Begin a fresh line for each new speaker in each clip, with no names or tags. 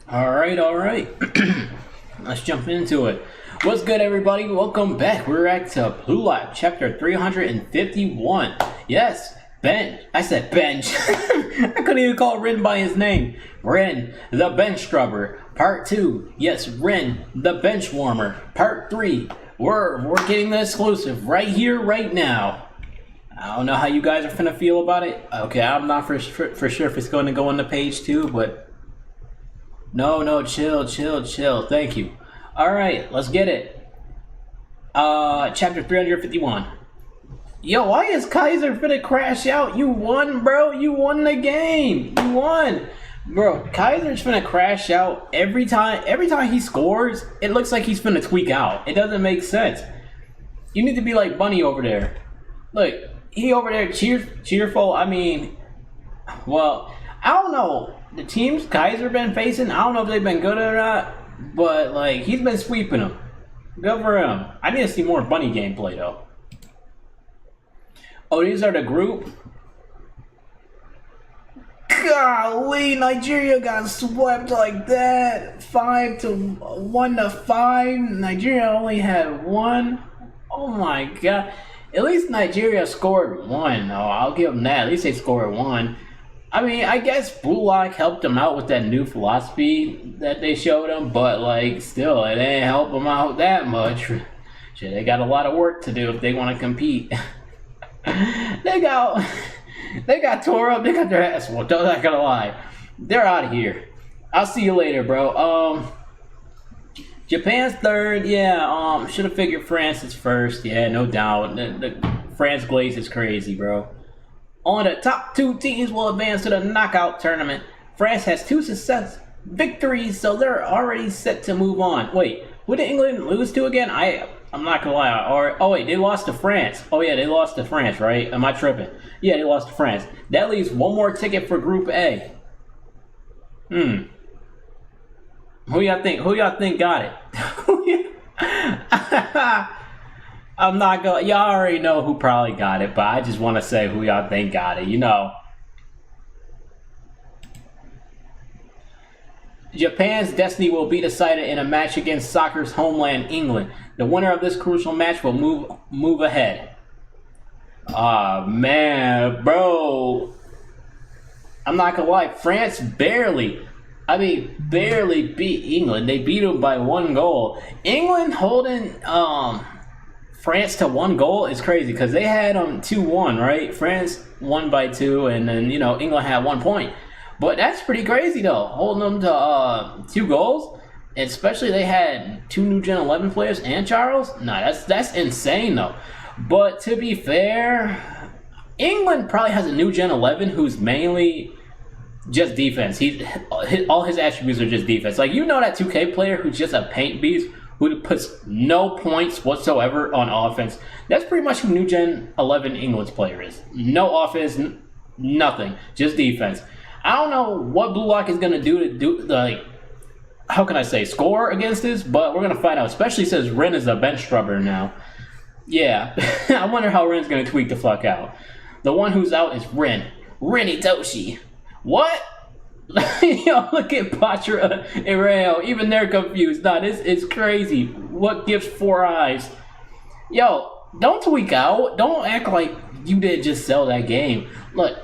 All right. Let's jump into it. What's good, everybody? Welcome back. We're back to Blue Lock, chapter 351. Yes, Ben. I said bench. I couldn't even call Ren by his name. Ren, the bench scrubber. Part 2. Yes, Ren, the bench warmer. Part 3. We're getting the exclusive right here, right now. I don't know how you guys are finna feel about it. Okay, I'm not for sure if it's going to go on the page 2, but no, chill. Thank you. All right, let's get it. Chapter 351. Yo, why is Kaiser finna crash out? You won, bro. You won the game. You won. Bro, Kaiser's finna crash out every time he scores. It looks like he's finna tweak out. It doesn't make sense. You need to be like Bunny over there. Look, he over there cheerful. I mean, well, I don't know. The teams Kaiser been facing, I don't know if they've been good or not, but like he's been sweeping them. Good for him. I need to see more Bunny gameplay though. Oh, these are the group. Golly, Nigeria got swept like that. 1 to 5. Nigeria only had 1. Oh my god. At least Nigeria scored 1 though. I'll give them that. At least they scored 1. I mean, I guess Blue Lock helped them out with that new philosophy that they showed them, but like, still, it didn't help them out that much. Shit, they got a lot of work to do if they want to compete. They got tore up. They got their ass whooped. I'm not gonna lie. They're out of here. I'll see you later, bro. Japan's third. Yeah. Should have figured France is first. Yeah, no doubt. The France glaze is crazy, bro. Only the top 2 teams will advance to the knockout tournament. France has 2 success victories, so they're already set to move on. Wait, who did England lose to again? I'm not gonna lie. Oh wait, they lost to France. Oh yeah, they lost to France, right? Am I tripping? Yeah, they lost to France. That leaves 1 more ticket for Group A. Who y'all think got it? I'm not gonna. Y'all already know who probably got it, but I just want to say who y'all think got it. You know, Japan's destiny will be decided in a match against soccer's homeland, England. The winner of this crucial match will move ahead. Ah man, bro, I'm not gonna lie. France barely beat England. They beat them by 1 goal. England holding France to 1 goal is crazy because they had 2-1, right? France won by 2, and then England had 1 point. But that's pretty crazy though, holding them to 2 goals. Especially they had 2 new Gen 11 players and Charles. Nah, that's insane though. But to be fair, England probably has a new Gen 11 who's mainly just defense. All his attributes are just defense. Like that 2K player who's just a paint beast, who puts no points whatsoever on offense. That's pretty much who New Gen 11 England's player is. No offense, nothing, just defense. I don't know what Blue Lock is gonna do how can I say, score against this, but we're gonna find out. Especially since Ren is a bench scrubber now. Yeah, I wonder how Ren's gonna tweak the fuck out. The one who's out is Ren Toshi. What? Yo, look at Patra and Rayo. Even they're confused. Nah, this is crazy. What gives 4 eyes? Yo, don't tweak out. Don't act like you didn't just sell that game. Look,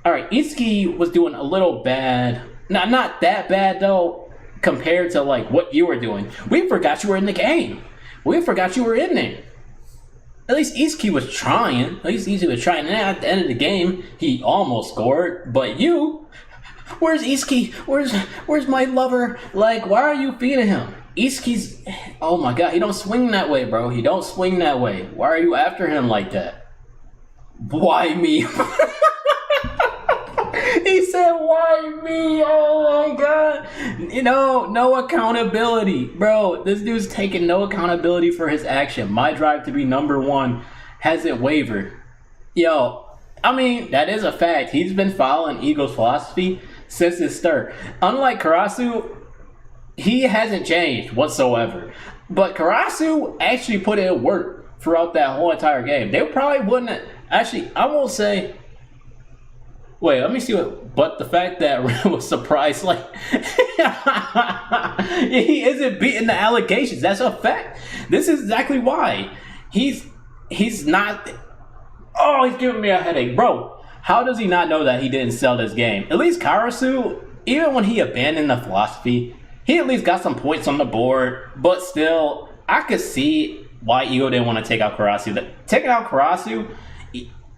alright, Itsuki was doing a little bad. Not that bad though, compared to like what you were doing. We forgot you were in the game. We forgot you were in there. At least Itsuki was trying. And at the end of the game, he almost scored. But you... Where's Itsuki? Where's my lover? Like, why are you feeding him? Itsuki's... Oh my god, he don't swing that way, bro. He don't swing that way. Why are you after him like that? Why me? He said, why me? Oh my god. No accountability. Bro, this dude's taking no accountability for his action. My drive to be number 1 hasn't wavered. Yo, I mean, that is a fact. He's been following Eagle's philosophy since his start. Unlike Karasu, he hasn't changed whatsoever. But Karasu actually put in work throughout that whole entire game. They probably wouldn't... Actually, I won't say... Wait, let me see what. But the fact that Ren was surprised, like he isn't beating the allegations. That's a fact. This is exactly why he's not. Oh, he's giving me a headache, bro. How does he not know that he didn't sell this game? At least Karasu, even when he abandoned the philosophy, he at least got some points on the board. But still, I could see why Ego didn't want to take out Karasu. Taking out Karasu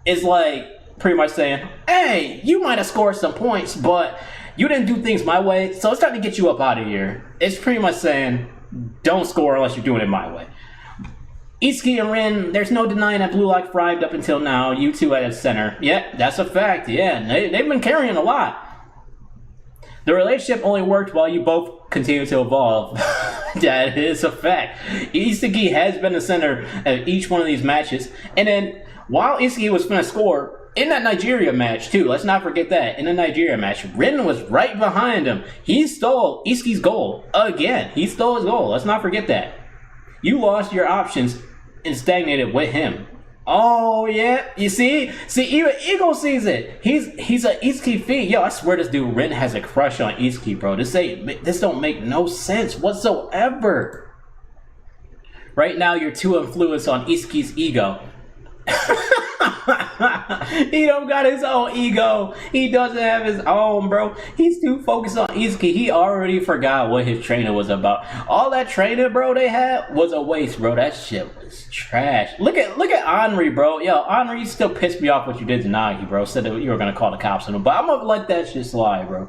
is like pretty much saying, hey, you might have scored some points, but you didn't do things my way, so it's time to get you up out of here. It's pretty much saying, don't score unless you're doing it my way. Itsuki and Rin, there's no denying that Blue Lock thrived up until now. You two at its center. Yeah, that's a fact. Yeah, they've been carrying a lot. The relationship only worked while you both continue to evolve. That is a fact. Itsuki has been the center of each one of these matches. And then, while Itsuki was going to score, in that Nigeria match, too, let's not forget that. In the Nigeria match, Rin was right behind him. He stole Itsuki's goal. Again, he stole his goal. Let's not forget that. You lost your options and stagnated with him. Oh, yeah. You see? See, even Ego sees it. He's an Itsuki fiend. Yo, I swear this dude, Rin, has a crush on Itsuki, bro. This don't make no sense whatsoever. Right now, you're too influenced on Itsuki's ego. He don't got his own ego. He doesn't have his own, bro. He's too focused on Itsuki. He already forgot what his training was about. All that training, bro, they had was a waste, bro. That shit was trash. Look at Henri, bro. Yo, Henri, you still pissed me off what you did to Nagi, bro. Said that you were gonna call the cops on him, but I'm gonna let that shit slide, bro.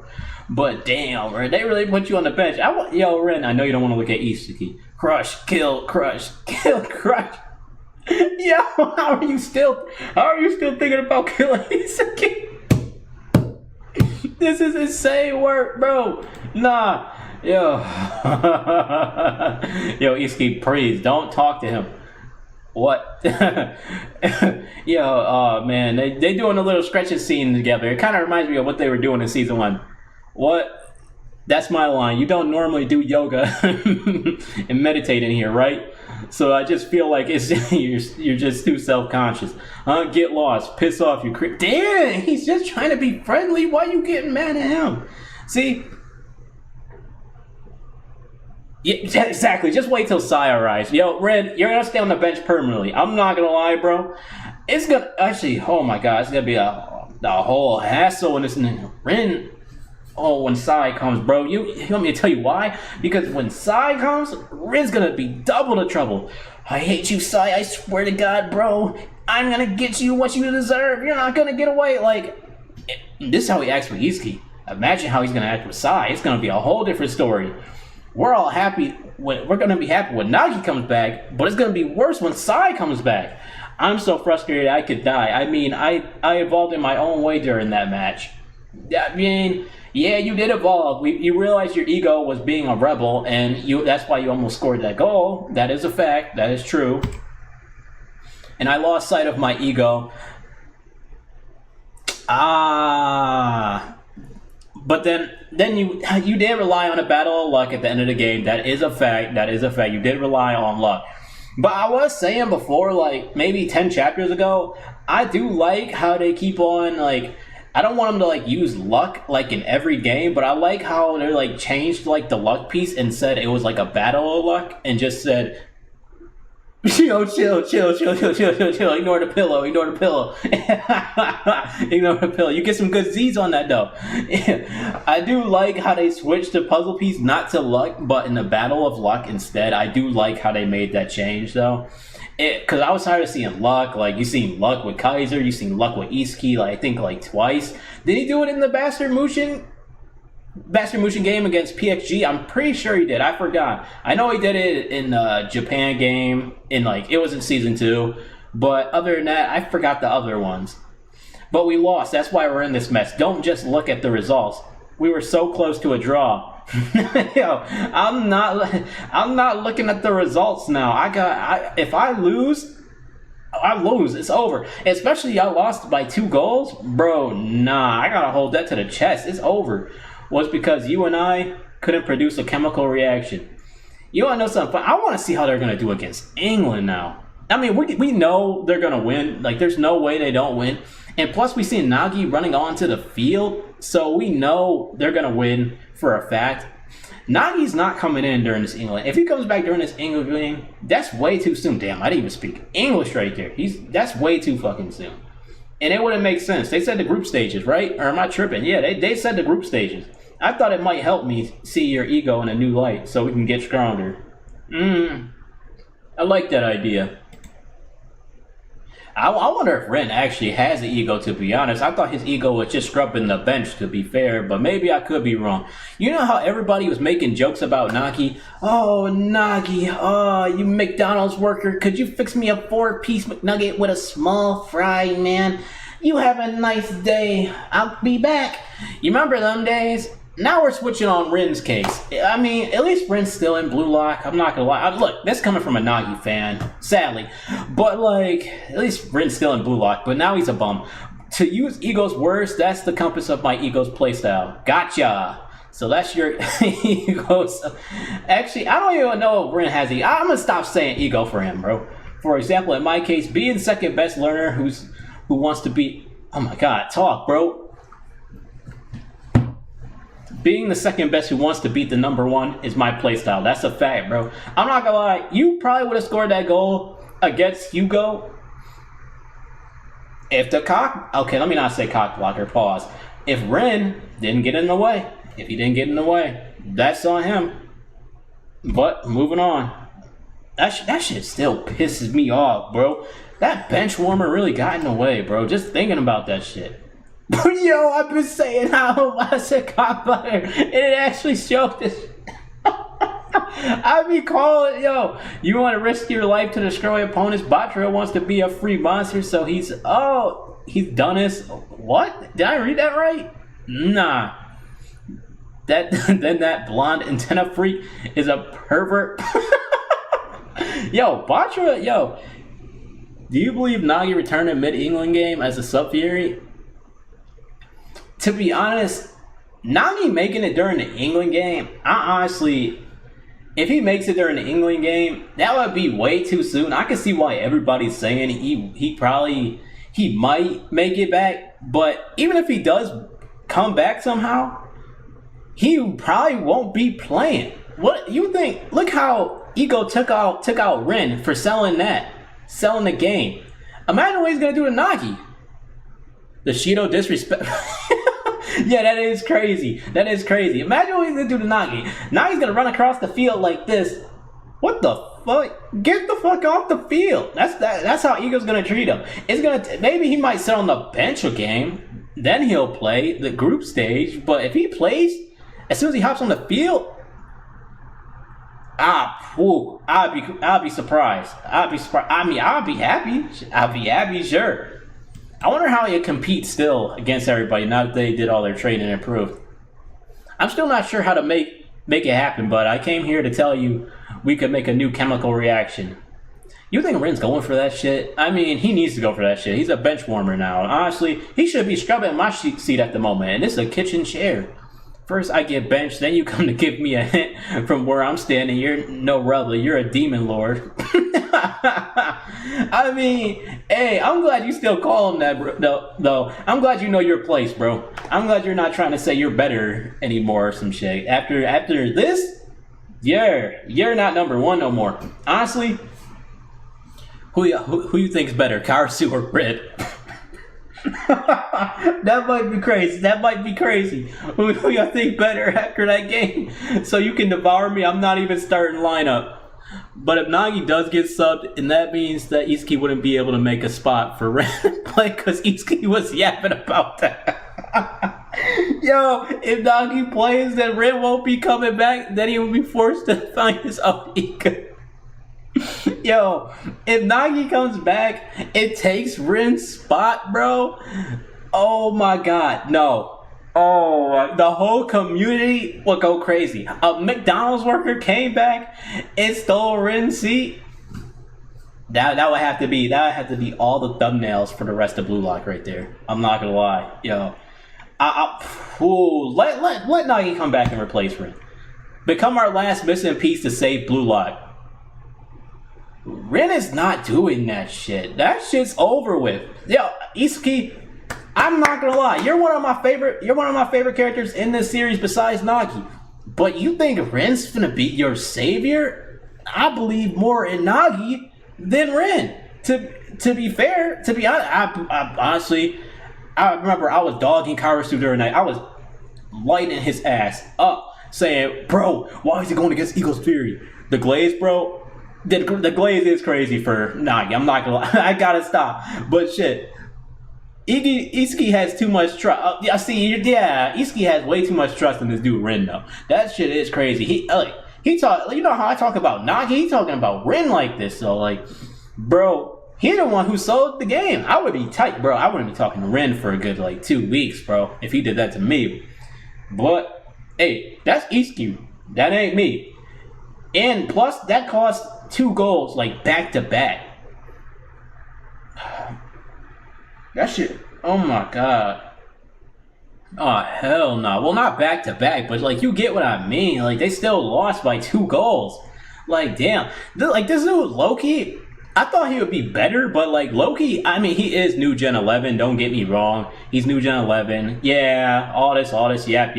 But damn, bro, they really put you on the bench. Yo, Ren, I know you don't want to look at Itsuki. Crush, kill, crush, kill, crush. Yo, how are you still thinking about killing Itsuki? This is insane work, bro. Nah, yo, yo, Itsuki, please don't talk to him. What? Yo, oh man, they doing a little stretching scene together. It kind of reminds me of what they were doing in season 1. What? That's my line. You don't normally do yoga and meditate in here, right? So I just feel like it's you're just too self-conscious. Get lost, piss off, you creep. Damn, he's just trying to be friendly. Why you getting mad at him? See? Yeah, exactly. Just wait till Sai arrives. Yo, Red, you're gonna stay on the bench permanently. I'm not gonna lie, bro. It's gonna actually. Oh my god, it's gonna be a whole hassle when this Ren. Oh, when Sai comes, bro, you want me to tell you why? Because when Sai comes, Ren's gonna be double the trouble. I hate you, Sai. I swear to God, bro. I'm gonna get you what you deserve. You're not gonna get away. Like, this is how he acts with Itsuki. Imagine how he's gonna act with Sai. It's gonna be a whole different story. We're all happy. We're gonna be happy when Nagi comes back, but it's gonna be worse when Sai comes back. I'm so frustrated I could die. I mean, I evolved in my own way during that match. I mean, yeah, you did evolve. You realized your ego was being a rebel, and that's why you almost scored that goal. That is a fact. That is true. And I lost sight of my ego. But then you did rely on a battle of luck at the end of the game. That is a fact. That is a fact. You did rely on luck. But I was saying before, like, maybe 10 chapters ago, I do like how they keep on, like, I don't want them to, like, use luck, like, in every game, but I like how they, like, changed, like, the luck piece and said it was, like, a battle of luck and just said, chill, ignore the pillow, ignore the pillow. Ignore the pillow. You get some good Z's on that, though. I do like how they switched the puzzle piece, not to luck, but in the battle of luck instead. I do like how they made that change, though. Because I was tired of seeing luck. Like, you seen luck with Kaiser, you seen luck with Itsuki, like, I think, like, twice. Did he do it in the Bastard Mushin game against PXG? I'm pretty sure he did. I forgot. I know he did it in the Japan game, it was in season 2. But other than that, I forgot the other ones. But we lost. That's why we're in this mess. Don't just look at the results. We were so close to a draw. Yo, I'm not looking at the results now. If I lose, I lose. It's over. Especially I lost by 2 goals, bro. Nah, I gotta hold that to the chest. It's over. Was because you and I couldn't produce a chemical reaction. You wanna know something? I want to see how they're gonna do against England now. I mean, we know they're gonna win. Like, there's no way they don't win. And plus, we see Nagi running onto the field, so we know they're going to win for a fact. Nagi's not coming in during this England. If he comes back during this England game, that's way too soon. Damn, I didn't even speak English right there. That's way too fucking soon. And it wouldn't make sense. They said the group stages, right? Or am I tripping? Yeah, they said the group stages. I thought it might help me see your ego in a new light so we can get stronger. I like that idea. I wonder if Ren actually has an ego, to be honest. I thought his ego was just scrubbing the bench, to be fair, but maybe I could be wrong. You know how everybody was making jokes about Nagi? Oh, Nagi, oh, you McDonald's worker, could you fix me a 4-piece McNugget with a small fry, man? You have a nice day. I'll be back. You remember them days? Now we're switching on Ren's case. I mean, at least Ren's still in Blue Lock. I'm not gonna lie. Look, this coming from a Nagi fan, sadly. But, like, at least Ren's still in Blue Lock, but now he's a bum. To use Ego's words, that's the compass of my Ego's playstyle. Gotcha! So that's your Ego's... Actually, I don't even know if Ren has Ego. I'm gonna stop saying Ego for him, bro. For example, in my case, being the second best learner who wants to be... Oh my god, talk, bro. Being the second best who wants to beat the number one is my playstyle. That's a fact, bro. I'm not gonna lie. You probably would have scored that goal against Hugo if the cock... Okay, let me not say cock blocker. Pause. If Ren didn't get in the way. If he didn't get in the way. That's on him. But, moving on. That shit still pisses me off, bro. That bench warmer really got in the way, bro. Just thinking about that shit. Yo, I've been saying how I said cock blocker, and it actually showed this. I be calling, yo, you want to risk your life to destroy opponents? Batra wants to be a free monster, so he's done this. What? Did I read that right? Nah. Then that blonde antenna freak is a pervert. Yo, Batra, yo, do you believe Nagi returned in mid-England game as a sub-theory? To be honest, Nagi making it during the England game, I honestly, if he makes it during the England game, that would be way too soon. I can see why everybody's saying he might make it back, but even if he does come back somehow, he probably won't be playing. What you think? Look how Ego took out Ren for selling the game. Imagine what he's gonna do to Nagi. The Shido disrespect. Yeah, that is crazy. That is crazy. Imagine what he's gonna do to Nagi. Nagi's gonna run across the field like this. What the fuck? Get the fuck off the field. That's how Ego's gonna treat him. Maybe he might sit on the bench a game, then he'll play the group stage. But if he plays, as soon as he hops on the field, I'll be surprised. I'll be surprised. I mean, I'll be happy. I'll be happy, sure. I wonder how he competes still against everybody now that they did all their training and improved. I'm still not sure how to make it happen, but I came here to tell you we could make a new chemical reaction. You think Ren's going for that shit? I mean, he needs to go for that shit. He's a bench warmer now. Honestly, he should be scrubbing my seat at the moment, and this is a kitchen chair. First I get benched, then you come to give me a hint from where I'm standing. You're no rebel, you're a demon lord. I mean, hey, I'm glad you still call him that, bro, though. I'm glad you know your place, bro. I'm glad you're not trying to say you're better anymore or some shit. After this, you're not number one no more. Honestly, who you think's better, Karasu or Red? That might be crazy. Who y'all think better after that game? So you can devour me. I'm not even starting lineup. But if Nagi does get subbed, and that means that Izuki wouldn't be able to make a spot for Ren to play because Izuki was yapping about that. Yo, if Nagi plays, then Ren won't be coming back. Then he will be forced to find his own ego. Yo, if Nagi comes back, it takes Ren's spot, bro. Oh my god, no. Oh, the whole community will go crazy. A McDonald's worker came back and stole Ren's seat. That would have to be all the thumbnails for the rest of Blue Lock right there. I'm not gonna lie, yo. Let Nagi come back and replace Ren. Become our last missing piece to save Blue Lock. Ren is not doing that shit. That shit's over with. Yo, Izuki, I'm not gonna lie. You're one of my favorite characters in this series besides Nagi. But you think Ren's gonna be your savior? I believe more in Nagi than Ren. To be fair, to be honest, I honestly, I remember I was dogging Karasu during the night. I was lighting his ass up, saying, "Bro, why is he going against Eagle's Fury?" The Glaze, bro. The Glaze is crazy for Nagi. I'm not gonna lie. I gotta stop. But shit. Itsuki has too much trust. Itsuki has way too much trust in this dude Ren though. That shit is crazy. He talk. You know how I talk about Nagi? He talking about Ren like this. So like, bro, he the one who sold the game. I would be tight, bro. I wouldn't be talking to Ren for a good like 2 weeks, bro. If he did that to me, but hey, that's Itsuki. That ain't me. And plus, that cost 2 goals like back to back. That shit. Oh my god. Oh hell no. Well, not back to back, but like you get what I mean. Like they still lost by 2 goals. Like damn. Like this dude Loki. I thought he would be better, but like Loki. I mean, he is New Gen 11. Don't get me wrong. He's New Gen 11. Yeah. All this. Yap.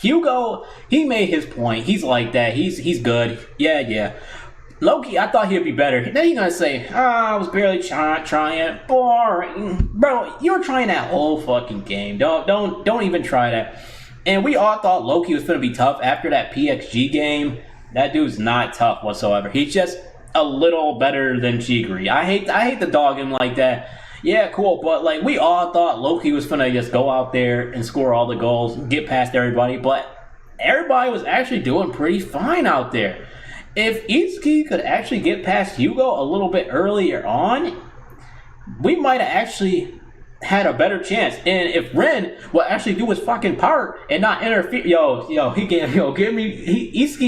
Hugo. He made his point. He's like that. He's good. Yeah. Loki, I thought he'd be better. Then you're gonna say, I was barely trying. Boring. Bro, you were trying that whole fucking game. Don't even try that. And we all thought Loki was gonna be tough after that PXG game. That dude's not tough whatsoever. He's just a little better than Chigri. I hate to dog him like that. Yeah, cool, but like we all thought Loki was gonna just go out there and score all the goals, get past everybody, but everybody was actually doing pretty fine out there. If Itsuki could actually get past Hugo a little bit earlier on, we might have actually had a better chance. And if Ren will actually do his fucking part and not interfere, Itsuki,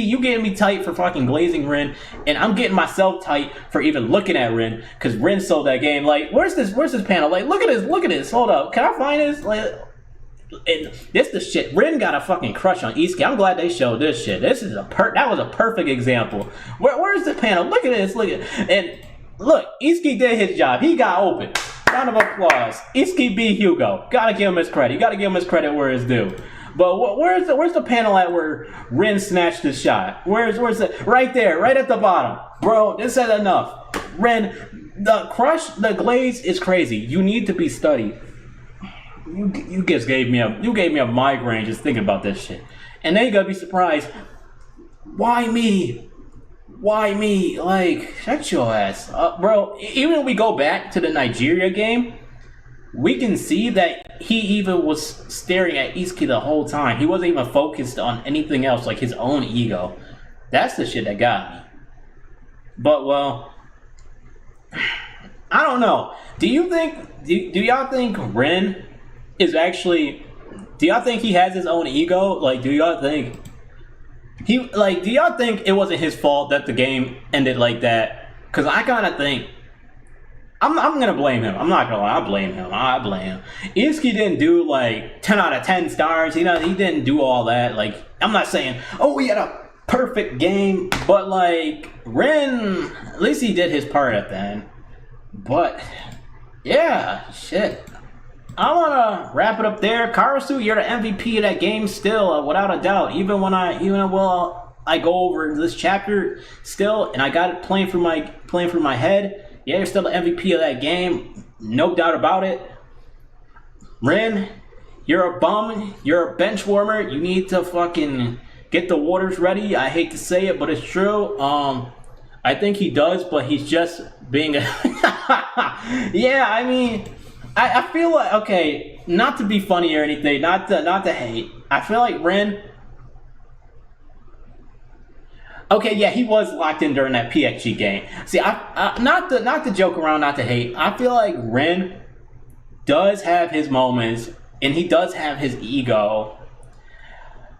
you getting me tight for fucking glazing Ren, and I'm getting myself tight for even looking at Ren because Ren sold that game. Like, where's this panel? Like, look at this. Hold up, can I find this? Like. And this the shit. Ren got a fucking crush on Itsuki. I'm glad they showed this shit. That was a perfect example. Where's the panel? Look at this. And look, Itsuki did his job. He got open. Round of applause. Itsuki beat Hugo. Gotta give him his credit. You gotta give him his credit where it's due. But where's the panel at where Ren snatched the shot? Where's the right there, right at the bottom, bro? This said enough. Ren, the glaze is crazy. You need to be studied. You just gave me a migraine just thinking about this shit. And then you gotta be surprised. Why me? Like, shut your ass up, bro. Even when we go back to the Nigeria game, we can see that he even was staring at Itsuki the whole time. He wasn't even focused on anything else, like his own ego. That's the shit that got me. But well, I don't know. Do y'all think Ren is actually, do y'all think he has his own ego? Like, do y'all think it wasn't his fault that the game ended like that? Because I kind of think, I'm gonna blame him. I'm not gonna lie, I blame him. Itsuki didn't do like 10 out of 10 stars. He didn't do all that. Like, I'm not saying, oh, he had a perfect game, but like Ren, at least he did his part at the end. But yeah, shit. I want to wrap it up there. Karasu, you're the MVP of that game still, without a doubt. Even when I go over this chapter still, and I got it playing through my head. Yeah, you're still the MVP of that game, no doubt about it. Ren, you're a bum. You're a bench warmer. You need to fucking get the waters ready. I hate to say it, but it's true. I think he does, but he's just being a yeah, I mean, I feel like, okay, not to be funny or anything, not to hate. I feel like Ren, okay, yeah, he was locked in during that PXG game. See, I not to joke around, not to hate. I feel like Ren does have his moments, and he does have his ego,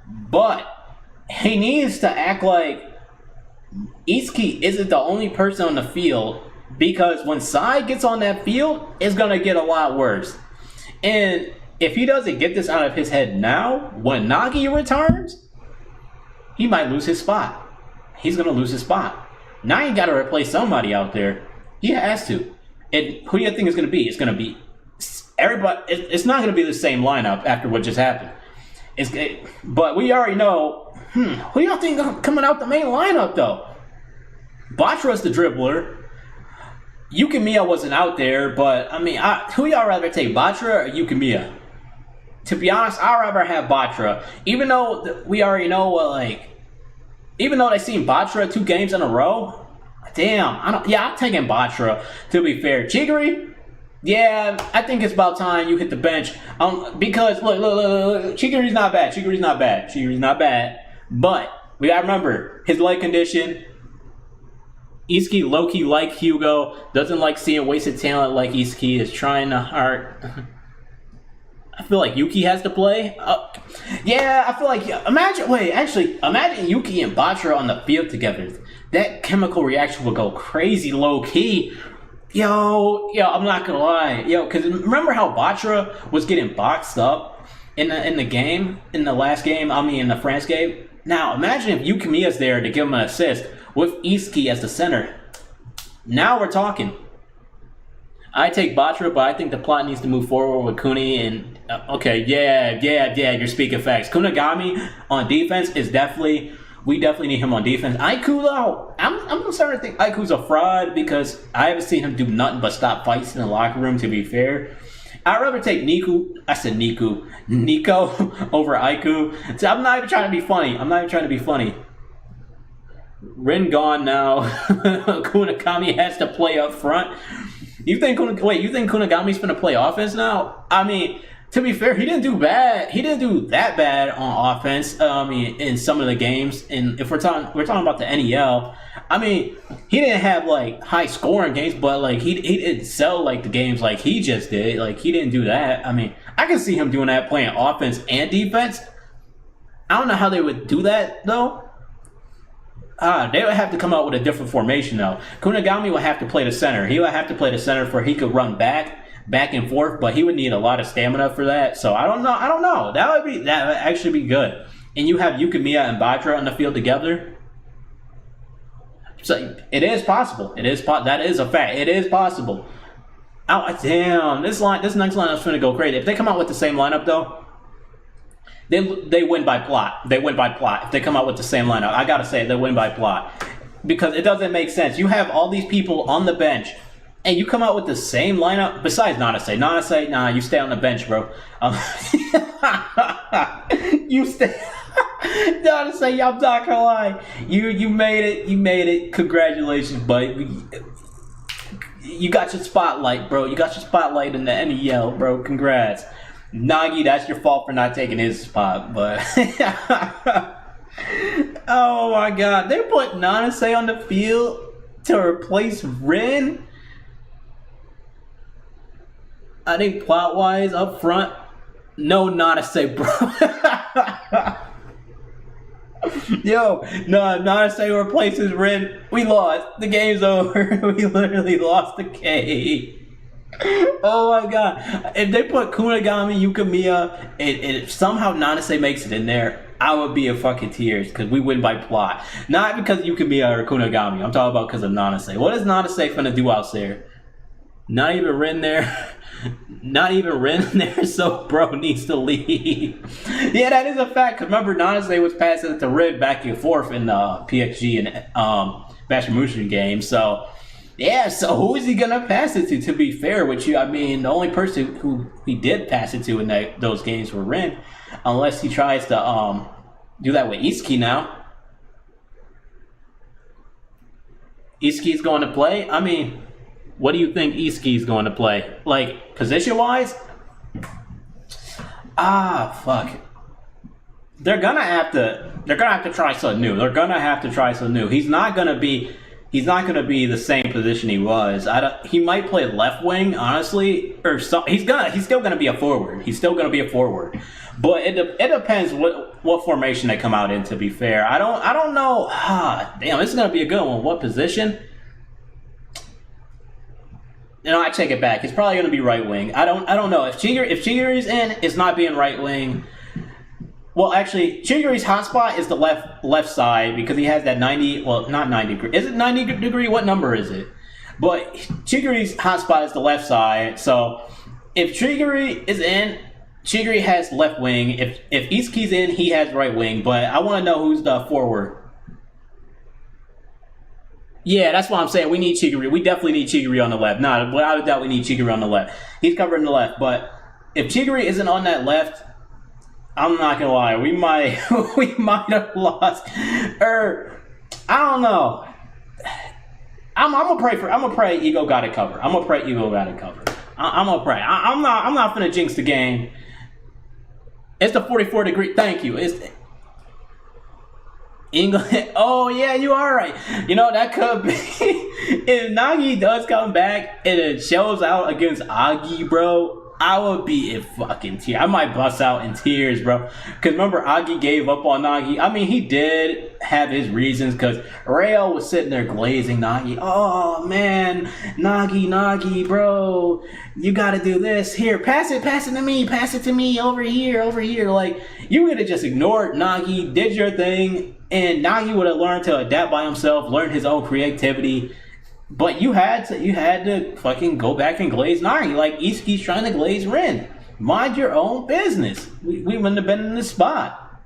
but he needs to act like Itsuki isn't the only person on the field, because when Sai gets on that field, it's gonna get a lot worse. And if he doesn't get this out of his head now, when Nagi returns, he might lose his spot. He's gonna lose his spot. Now you gotta replace somebody out there. He has to. And who do you think it's gonna be? It's gonna be everybody, it's not going to be the same lineup after what just happened. But we already know. Who y'all think coming out the main lineup though? Batra's the dribbler. Yukimiya wasn't out there, but I mean, who y'all rather take, Batra or Yukimiya? To be honest, I'd rather have Batra, even though we already know even though they seen Batra 2 games in a row. Damn, I'm taking Batra. To be fair, Chigiri, yeah, I think it's about time you hit the bench. Because look, Chigiri's not bad. But we gotta remember his leg condition. Izuki low-key like Hugo, doesn't like seeing wasted talent like Izuki is trying to hard. I feel like Yuki has to play. Yeah, I feel like imagine Yuki and Batra on the field together. That chemical reaction will go crazy low-key. Yo, I'm not gonna lie. Because remember how Batra was getting boxed up in the game, in the last game, in the France game? Now, imagine if Yukimiya's there to give him an assist with Izuki as the center. Now we're talking. I take Batra, but I think the plot needs to move forward with Kuni and... you're speaking facts. Kunigami on defense is definitely... We definitely need him on defense. Aiku, though, I'm starting to think Aiku's a fraud because I haven't seen him do nothing but stop fights in the locker room, to be fair. I'd rather take Nico over Aiku. So I'm not even trying to be funny. Rin gone now. Kunigami has to play up front. You think Kunigami's gonna play offense now? I mean, to be fair, he didn't do bad. He didn't do that bad on offense. In some of the games, and if we're talking about the NEL, he didn't have high scoring games, but he didn't sell the games like he just did. He didn't do that. I can see him doing that, playing offense and defense. I don't know how they would do that though. They would have to come out with a different formation though. Kunigami would have to play the center. He would have to play the center for he could run back and forth, but he would need a lot of stamina for that. So I don't know. That would actually be good. And you have Yukimiya and Batra on the field together. So it is possible. That is a fact. It is possible. Oh damn! This next lineup's gonna go crazy. If they come out with the same lineup though, they win by plot. If they come out with the same lineup, I gotta say they win by plot because it doesn't make sense. You have all these people on the bench. And you come out with the same lineup, besides Nanase. Nanase, nah, you stay on the bench, bro. You stay... Nanase, I'm not gonna lie. You made it. Congratulations, buddy. You got your spotlight, bro. You got your spotlight in the NEL, bro. Congrats. Nagi, that's your fault for not taking his spot, but... Oh my god. They put Nanase on the field to replace Rin? I think plot-wise, up front, no Nanase, bro. Nanase replaces Rin. We lost. The game's over. We literally lost the game. Oh my god. If they put Kunigami, Yukimiya, and somehow Nanase makes it in there, I would be in fucking tears because we win by plot. Not because Yukimiya or Kunigami. I'm talking about because of Nanase. What is Nanase finna do out there? Not even Rin there. So bro needs to leave. Yeah, that is a fact. Cause remember, Nanase was passing it to Rin back and forth in the PXG and Bashimushin game. So yeah, so who is he gonna pass it to? To be fair with you, the only person who he did pass it to in those games were Rin, unless he tries to do that with Izuki now. Izuki's going to play. What do you think Izuki's going to play? Position-wise? Fuck. They're gonna have to try something new. He's not gonna be the same position he was. He might play left wing, honestly, or he's still gonna be a forward. But it depends what formation they come out in. To be fair, I don't know. Damn, this is gonna be a good one. What position? I take it back. It's probably going to be right wing. I don't know. If Chigiri's in, it's not being right wing. Well, actually, Chigiri's hotspot is the left side because he has that 90... Well, not 90 degree. Is it 90 degree? What number is it? But Chigiri's hotspot is the left side, so if Chigiri is in, Chigiri has left wing. If Izuki's in, he has right wing. But I want to know who's the forward. Yeah, that's what I'm saying. We need Chigiri. We definitely need Chigiri on the left. Nah, without a doubt, we need Chigiri on the left. He's covering the left. But if Chigiri isn't on that left, I'm not gonna lie. We might have lost. Or I don't know. I'm gonna pray Ego got it covered. I'm gonna pray Ego got it covered. I'm gonna pray. I'm not finna jinx the game. It's the 44-degree. Thank you. It's England. Oh yeah, you are right. You know that could be if Nagi does come back and it shows out against Agi, bro. I would be in fucking tears. I might bust out in tears, bro. Because remember, Agi gave up on Nagi. I mean, he did have his reasons because Rayo was sitting there glazing Nagi. Oh, man. Nagi, bro. You got to do this. Here, pass it to me, over here. Like, you could have just ignored Nagi, did your thing, and Nagi would have learned to adapt by himself, learn his own creativity. But you had to fucking go back and glaze Nagi like Izuki's trying to glaze Rin. Mind your own business. We wouldn't have been in this spot.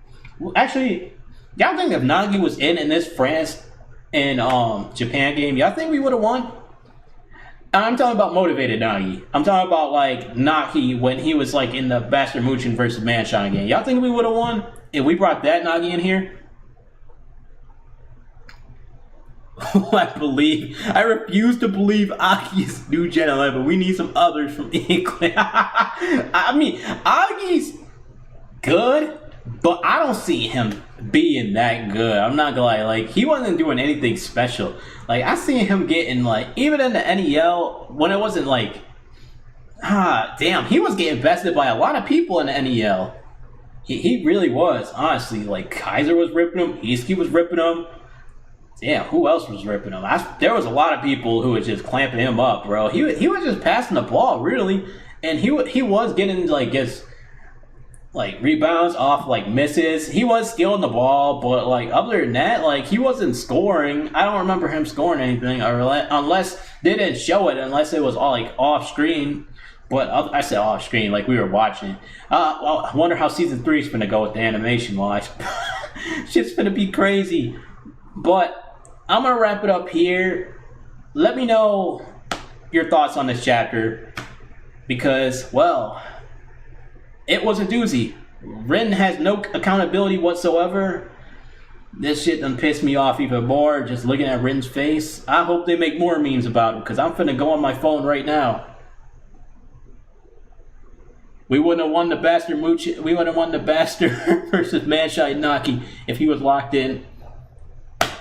Actually, y'all think if Nagi was in this France and Japan game, y'all think we would have won? I'm talking about motivated Nagi. I'm talking about like Nagi when he was like in the Bastard Muchin versus Manshine game. Y'all think we would have won if we brought that Nagi in here? I refuse to believe Agi's new Gen 11. We need some others from England. I mean, Agi's good, but I don't see him being that good. I'm not gonna lie. Like, he wasn't doing anything special. Like, I see him getting, like, even in the NEL, when it wasn't like, damn, he was getting bested by a lot of people in the NEL. He really was, honestly. Like, Kaiser was ripping him. Izuki was ripping him. Damn, who else was ripping him? There was a lot of people who was just clamping him up, bro. He was just passing the ball, really. And he was getting, like, rebounds off, like, misses. He was stealing the ball, but, like, other than that, like, he wasn't scoring. I don't remember him scoring anything, unless they didn't show it, unless it was all, like, off-screen. But I said off-screen, like we were watching. Well, I wonder how Season 3 is going to go with the animation-wise. Shit's going to be crazy. But I'm going to wrap it up here. Let me know your thoughts on this chapter. Because, well, it was a doozy. Rin has no accountability whatsoever. This shit done pissed me off even more just looking at Rin's face. I hope they make more memes about it because I'm finna go on my phone right now. We wouldn't have won the Bastard Muchin. We wouldn't have won the Bastard versus Manshine Naki if he was locked in.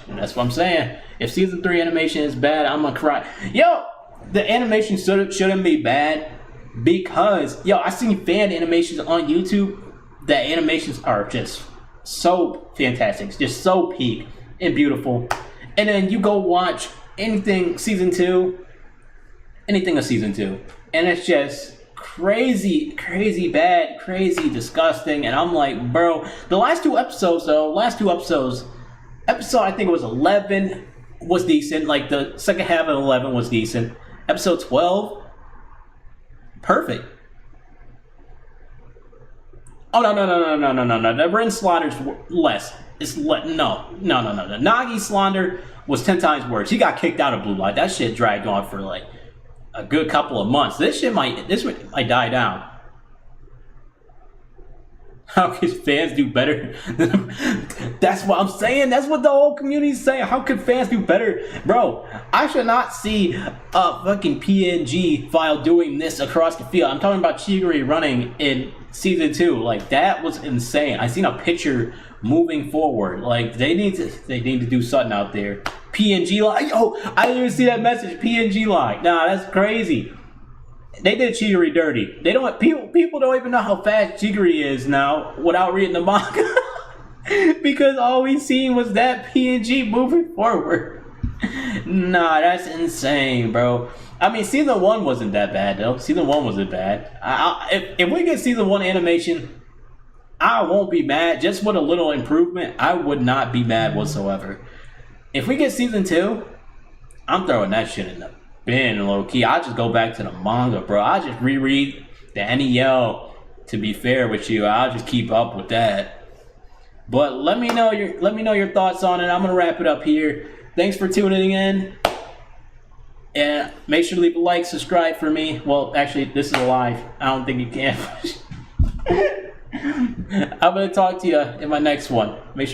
And that's what I'm saying. If Season 3 animation is bad, I'm gonna cry. Yo, the animation shouldn't be bad because, yo, I seen fan animations on YouTube. The animations are just so fantastic. Just so peak and beautiful. And then you go watch anything Season 2. Anything of Season 2. And it's just crazy bad, crazy disgusting. And I'm like, bro, the last two episodes, episode I think it was 11 was decent. Like the second half of 11 was decent. Episode 12, perfect. Oh no. The Rin Slaughter's less. No. The Nagi Slaughter was 10 times worse. He got kicked out of Blue Light. That shit dragged on for like a good couple of months. This might die down. How could fans do better? That's what I'm saying. That's what the whole community's saying. How could fans do better? Bro, I should not see a fucking PNG file doing this across the field. I'm talking about Chigiri running in Season 2. Like, that was insane. I seen a picture moving forward. Like, they need to do something out there. PNG line. Yo, I didn't even see that message. PNG line. Nah, that's crazy. They did Chigiri dirty. They don't. People don't even know how fast Chigiri is now without reading the manga, because all we seen was that PNG moving forward. Nah, that's insane, bro. I mean, Season 1 wasn't that bad though. Season 1 wasn't bad. If we get Season 1 animation, I won't be mad. Just with a little improvement, I would not be mad whatsoever. If we get Season 2, I'm throwing that shit in the bin, low key. I just go back to the manga, bro. I just reread The NEL, to be fair with you, I'll just keep up with that. But let me know your thoughts on it. I'm gonna wrap it up here. Thanks for tuning in. And make sure to leave a like, subscribe for me. Well, actually, this is live. I don't think you can. I'm going to talk to you in my next one. Make sure